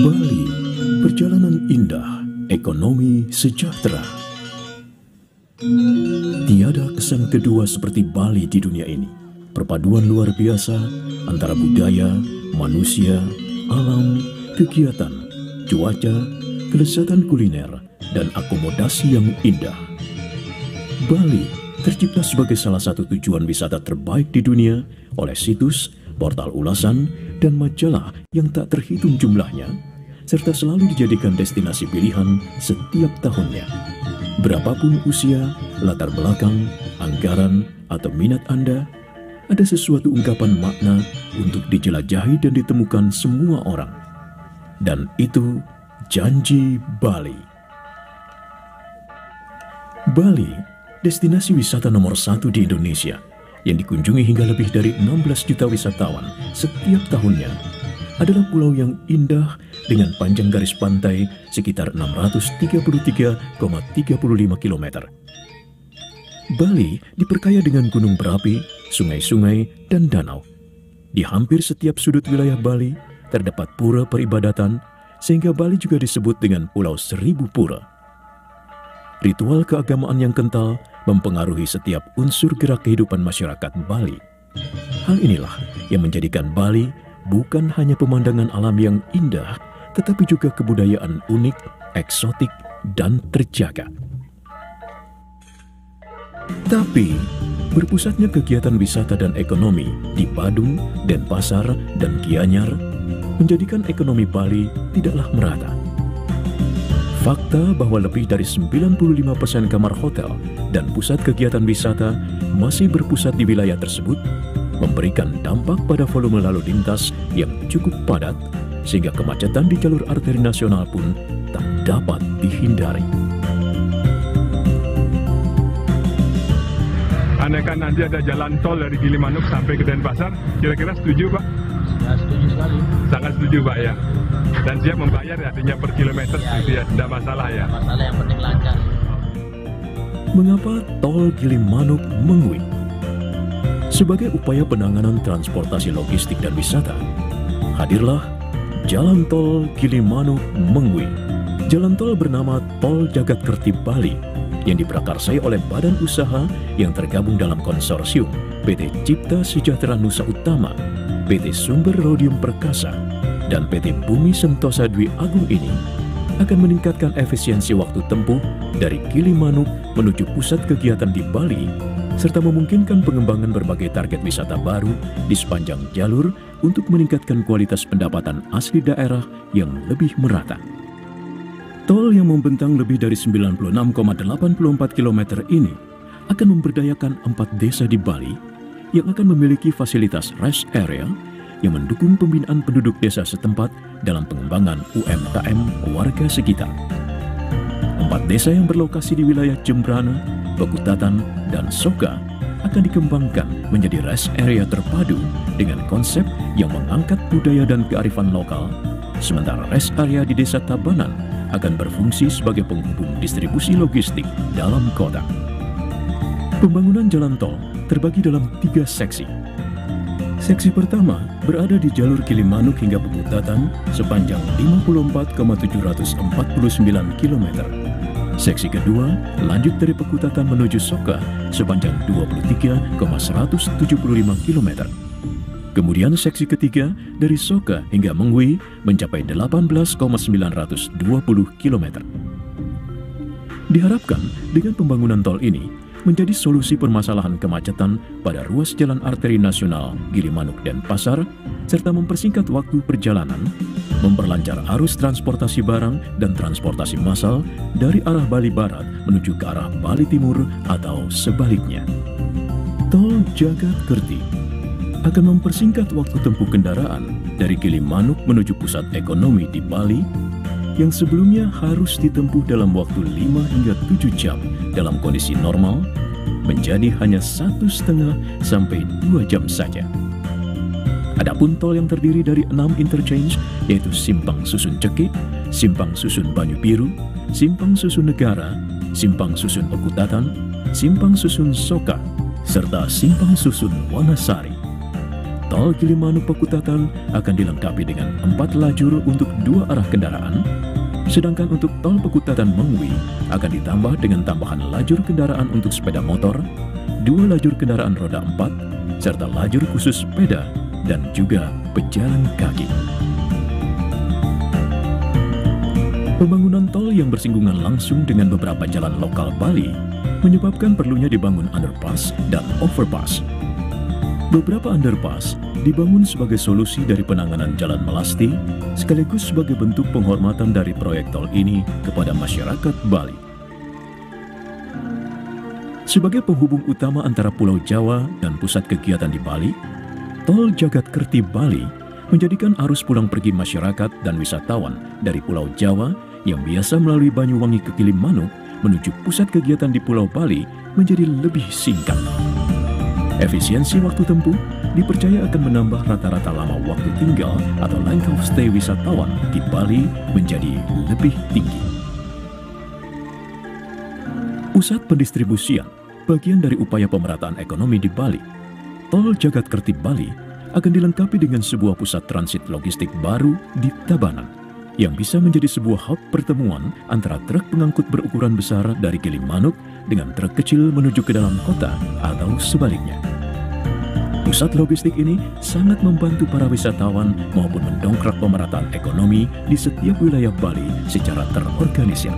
Bali, perjalanan indah, ekonomi sejahtera. Tiada kesan kedua seperti Bali di dunia ini. Perpaduan luar biasa antara budaya, manusia, alam, kegiatan, cuaca, kelezatan kuliner, dan akomodasi yang indah. Bali tercipta sebagai salah satu tujuan wisata terbaik di dunia oleh situs, portal ulasan, dan majalah yang tak terhitung jumlahnya, serta selalu dijadikan destinasi pilihan setiap tahunnya. Berapapun usia, latar belakang, anggaran, atau minat Anda, ada sesuatu ungkapan makna untuk dijelajahi dan ditemukan semua orang. Dan itu Janji Bali. Bali, destinasi wisata nomor 1 di Indonesia, yang dikunjungi hingga lebih dari 16 juta wisatawan setiap tahunnya, adalah pulau yang indah dengan panjang garis pantai sekitar 633,35 km. Bali diperkaya dengan gunung berapi, sungai-sungai, dan danau. Di hampir setiap sudut wilayah Bali terdapat pura peribadatan, sehingga Bali juga disebut dengan Pulau Seribu Pura. Ritual keagamaan yang kental mempengaruhi setiap unsur gerak kehidupan masyarakat Bali. Hal inilah yang menjadikan Bali bukan hanya pemandangan alam yang indah, tetapi juga kebudayaan unik, eksotik, dan terjaga. Tapi, berpusatnya kegiatan wisata dan ekonomi di Badung, Denpasar, dan Gianyar menjadikan ekonomi Bali tidaklah merata. Fakta bahwa lebih dari 95% kamar hotel dan pusat kegiatan wisata masih berpusat di wilayah tersebut memberikan dampak pada volume lalu lintas yang cukup padat, sehingga kemacetan di jalur arteri nasional pun tak dapat dihindari. Andaikan nanti ada jalan tol dari Gilimanuk sampai ke Denpasar, kira-kira setuju, Pak? Ya, setuju sekali. Sangat setuju, Pak, ya. Dan siap membayar ya, artinya per kilometer, ya, tidak masalah ya. Masalah yang penting lancar. Mengapa tol Gilimanuk Mengwi? Sebagai upaya penanganan transportasi logistik dan wisata, hadirlah Jalan Tol Gilimanuk Mengwi. Jalan tol bernama Tol Jagadkerti Bali yang diprakarsai oleh badan usaha yang tergabung dalam konsorsium PT Cipta Sejahtera Nusa Utama, PT Sumber Rhodium Perkasa, dan PT Bumi Sentosa Dwi Agung ini akan meningkatkan efisiensi waktu tempuh dari Gilimanuk menuju pusat kegiatan di Bali, serta memungkinkan pengembangan berbagai target wisata baru di sepanjang jalur untuk meningkatkan kualitas pendapatan asli daerah yang lebih merata. Tol yang membentang lebih dari 96,84 km ini akan memberdayakan 4 desa di Bali yang akan memiliki fasilitas rest area yang mendukung pembinaan penduduk desa setempat dalam pengembangan UMKM warga sekitar. 4 desa yang berlokasi di wilayah Jembrana, Pekutatan, dan Soka akan dikembangkan menjadi rest area terpadu dengan konsep yang mengangkat budaya dan kearifan lokal, sementara rest area di Desa Tabanan akan berfungsi sebagai penghubung distribusi logistik dalam kota. Pembangunan jalan tol terbagi dalam 3 seksi. Seksi pertama berada di jalur Gilimanuk hingga Pekutatan sepanjang 54,749 km. Seksi kedua lanjut dari Pekutatan menuju Soka sepanjang 23,175 km. Kemudian seksi ketiga dari Soka hingga Mengwi mencapai 18,920 km. Diharapkan dengan pembangunan tol ini menjadi solusi permasalahan kemacetan pada ruas jalan arteri nasional Gilimanuk dan Pasar, serta mempersingkat waktu perjalanan, memperlancar arus transportasi barang dan transportasi massal dari arah Bali Barat menuju ke arah Bali Timur atau sebaliknya. Tol Jagadkerti akan mempersingkat waktu tempuh kendaraan dari Gilimanuk menuju pusat ekonomi di Bali yang sebelumnya harus ditempuh dalam waktu 5 hingga 7 jam dalam kondisi normal, menjadi hanya 1,5 sampai 2 jam saja. Adapun tol yang terdiri dari 6 interchange, yaitu Simpang Susun Cekik, Simpang Susun Banyu Biru, Simpang Susun Negara, Simpang Susun Pekutatan, Simpang Susun Soka, serta Simpang Susun Wanasari. Tol Gilimanuk Pakutatan akan dilengkapi dengan 4 lajur untuk 2 arah kendaraan, sedangkan untuk tol Pakutatan Mengwi akan ditambah dengan tambahan lajur kendaraan untuk sepeda motor, 2 lajur kendaraan roda 4, serta lajur khusus sepeda dan juga pejalan kaki. Pembangunan tol yang bersinggungan langsung dengan beberapa jalan lokal Bali menyebabkan perlunya dibangun underpass dan overpass. Beberapa underpass dibangun sebagai solusi dari penanganan jalan melasti sekaligus sebagai bentuk penghormatan dari proyek tol ini kepada masyarakat Bali. Sebagai penghubung utama antara Pulau Jawa dan pusat kegiatan di Bali, Tol Jagadkerti Bali menjadikan arus pulang pergi masyarakat dan wisatawan dari Pulau Jawa yang biasa melalui Banyuwangi ke Gilimanuk menuju pusat kegiatan di Pulau Bali menjadi lebih singkat. Efisiensi waktu tempuh dipercaya akan menambah rata-rata lama waktu tinggal atau length of stay wisatawan di Bali menjadi lebih tinggi. Pusat pendistribusian bagian dari upaya pemerataan ekonomi di Bali. Tol Jagadkerti Bali akan dilengkapi dengan sebuah pusat transit logistik baru di Tabanan yang bisa menjadi sebuah hub pertemuan antara truk pengangkut berukuran besar dari Gilimanuk dengan truk kecil menuju ke dalam kota atau sebaliknya. Pusat logistik ini sangat membantu para wisatawan maupun mendongkrak pemerataan ekonomi di setiap wilayah Bali secara terorganisir.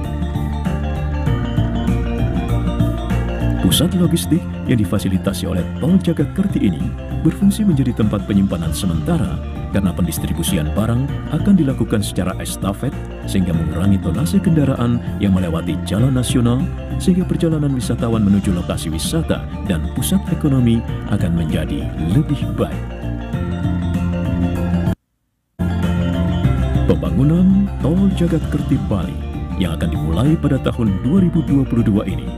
Pusat logistik yang difasilitasi oleh Tol Jagadkerti ini berfungsi menjadi tempat penyimpanan sementara karena pendistribusian barang akan dilakukan secara estafet sehingga mengurangi tonase kendaraan yang melewati jalan nasional sehingga perjalanan wisatawan menuju lokasi wisata dan pusat ekonomi akan menjadi lebih baik. Pembangunan Tol Jagadkerti Bali yang akan dimulai pada tahun 2022 ini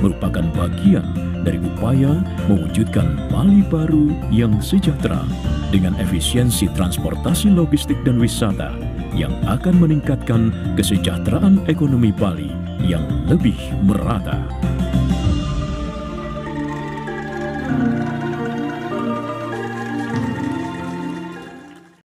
merupakan bagian dari upaya mewujudkan Bali baru yang sejahtera dengan efisiensi transportasi logistik dan wisata yang akan meningkatkan kesejahteraan ekonomi Bali yang lebih merata.